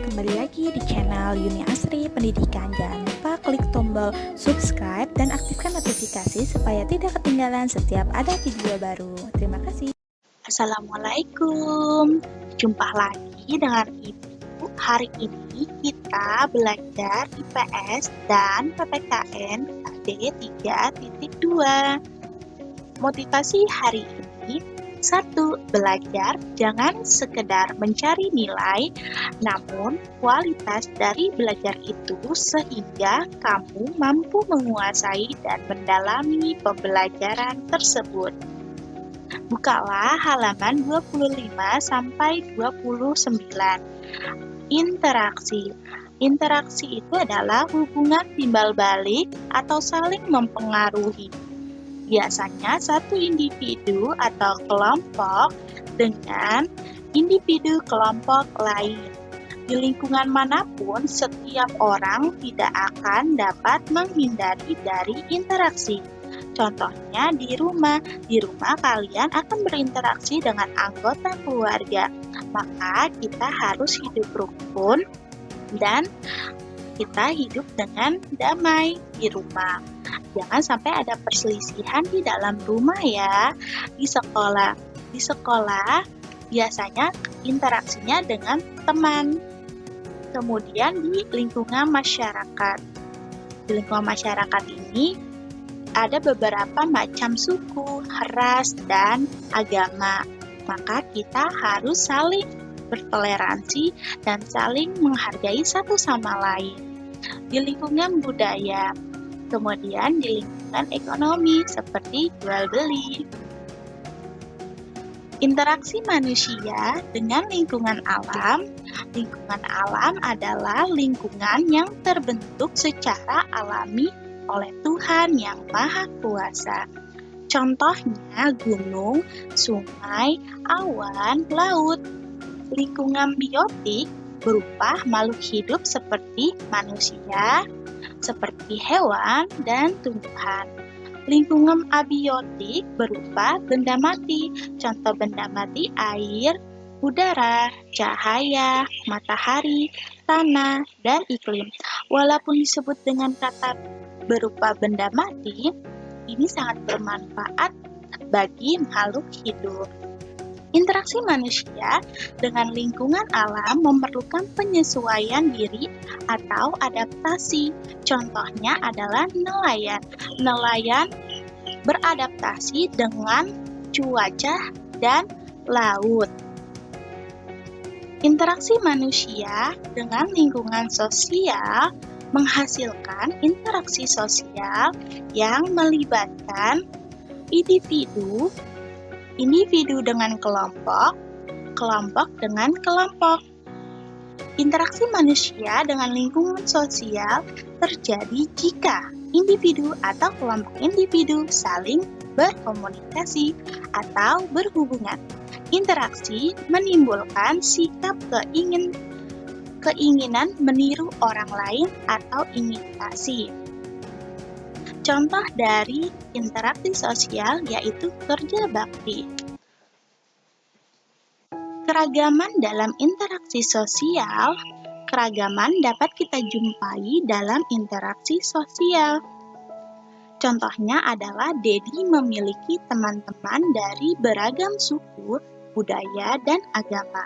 kembali lagi di channel Yuni Asri Pendidikan. Jangan lupa klik tombol subscribe dan aktifkan notifikasi supaya tidak ketinggalan setiap ada video baru. Terima kasih. Assalamualaikum. Jumpa lagi dengan Ibu. Hari ini kita belajar IPS dan PPKN KD 3.2. Motivasi hari ini: 1. Belajar jangan sekedar mencari nilai, namun kualitas dari belajar itu sehingga kamu mampu menguasai dan mendalami pembelajaran tersebut. Bukalah halaman 25 sampai 29. Interaksi. Interaksi itu adalah hubungan timbal balik atau saling mempengaruhi. Biasanya satu individu atau kelompok dengan individu kelompok lain. Di lingkungan manapun, setiap orang tidak akan dapat menghindari dari interaksi. Contohnya di rumah kalian akan berinteraksi dengan anggota keluarga. Maka kita harus hidup rukun dan kita hidup dengan damai di rumah. Jangan sampai ada perselisihan di dalam rumah ya. Di sekolah biasanya interaksinya dengan teman. Kemudian di lingkungan masyarakat. Di lingkungan masyarakat ini ada beberapa macam suku, ras, dan agama. Maka kita harus saling bertoleransi dan saling menghargai satu sama lain. Di lingkungan budaya, kemudian di lingkungan ekonomi seperti jual beli. Interaksi manusia dengan lingkungan alam. Lingkungan alam adalah lingkungan yang terbentuk secara alami oleh Tuhan yang Maha Kuasa. Contohnya gunung, sungai, awan, laut. Lingkungan biotik berupa makhluk hidup seperti manusia, seperti hewan, dan tumbuhan. Lingkungan abiotik berupa benda mati. Contoh benda mati: air, udara, cahaya, matahari, tanah, dan iklim. Walaupun disebut dengan kata berupa benda mati, ini sangat bermanfaat bagi makhluk hidup. Interaksi manusia dengan lingkungan alam memerlukan penyesuaian diri atau adaptasi. Contohnya adalah nelayan. Nelayan beradaptasi dengan cuaca dan laut. Interaksi manusia dengan lingkungan sosial menghasilkan interaksi sosial yang melibatkan individu dengan kelompok, kelompok dengan kelompok. Interaksi manusia dengan lingkungan sosial terjadi jika individu atau kelompok individu saling berkomunikasi atau berhubungan. Interaksi menimbulkan sikap keinginan meniru orang lain atau imitasi. Contoh dari interaksi sosial yaitu kerja bakti. Keragaman dalam interaksi sosial. Keragaman dapat kita jumpai dalam interaksi sosial. Contohnya adalah Dedi memiliki teman-teman dari beragam suku, budaya, dan agama.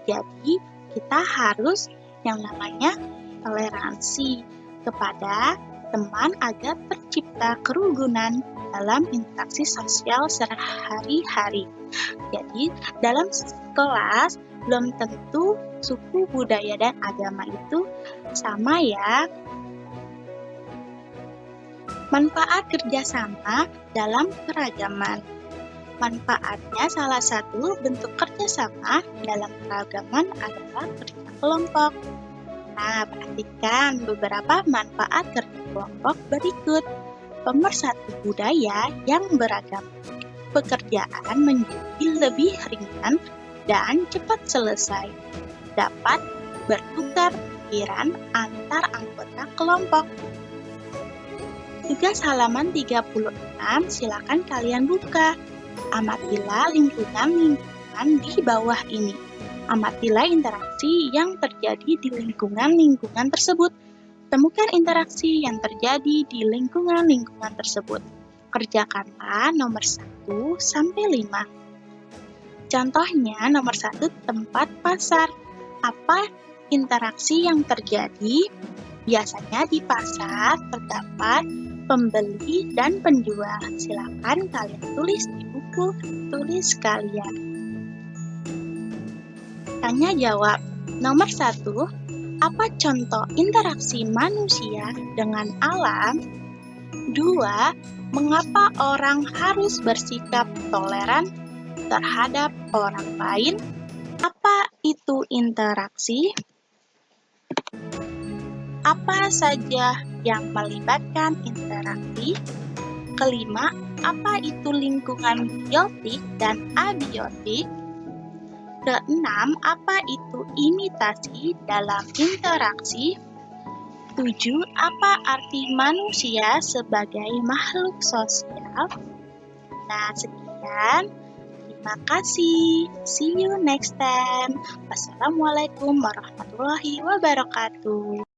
Jadi, kita harus yang namanya toleransi kepada teman agar tercipta kerukunan dalam interaksi sosial sehari-hari. Jadi, dalam kelas belum tentu suku, budaya, dan agama itu sama ya. Manfaat kerjasama dalam keragaman. Manfaatnya salah satu bentuk kerjasama dalam keragaman adalah kerja kelompok. Nah, perhatikan beberapa manfaat kerja kelompok berikut. Pemersatu budaya yang beragam. Pekerjaan menjadi lebih ringan dan cepat selesai. Dapat bertukar pikiran antar anggota kelompok. Tugas halaman 36, silakan kalian buka. Amatilah lingkungan di bawah ini. Amatilah interaksi yang terjadi di lingkungan-lingkungan tersebut. Temukan interaksi yang terjadi di lingkungan-lingkungan tersebut. Kerjakanlah nomor 1 sampai 5. Contohnya nomor 1 tempat pasar. Apa interaksi yang terjadi? Biasanya di pasar terdapat pembeli dan penjual. Silakan kalian tulis di buku tulis kalian. Tanya jawab. Nomor 1, apa contoh interaksi manusia dengan alam? 2, mengapa orang harus bersikap toleran terhadap orang lain? Apa itu interaksi? Apa saja yang melibatkan interaksi? Kelima, apa itu lingkungan biotik dan abiotik? Keenam, apa itu imitasi dalam interaksi? 7. Apa arti manusia sebagai makhluk sosial? Nah, sekian. Terima kasih. See you next time. Wassalamualaikum warahmatullahi wabarakatuh.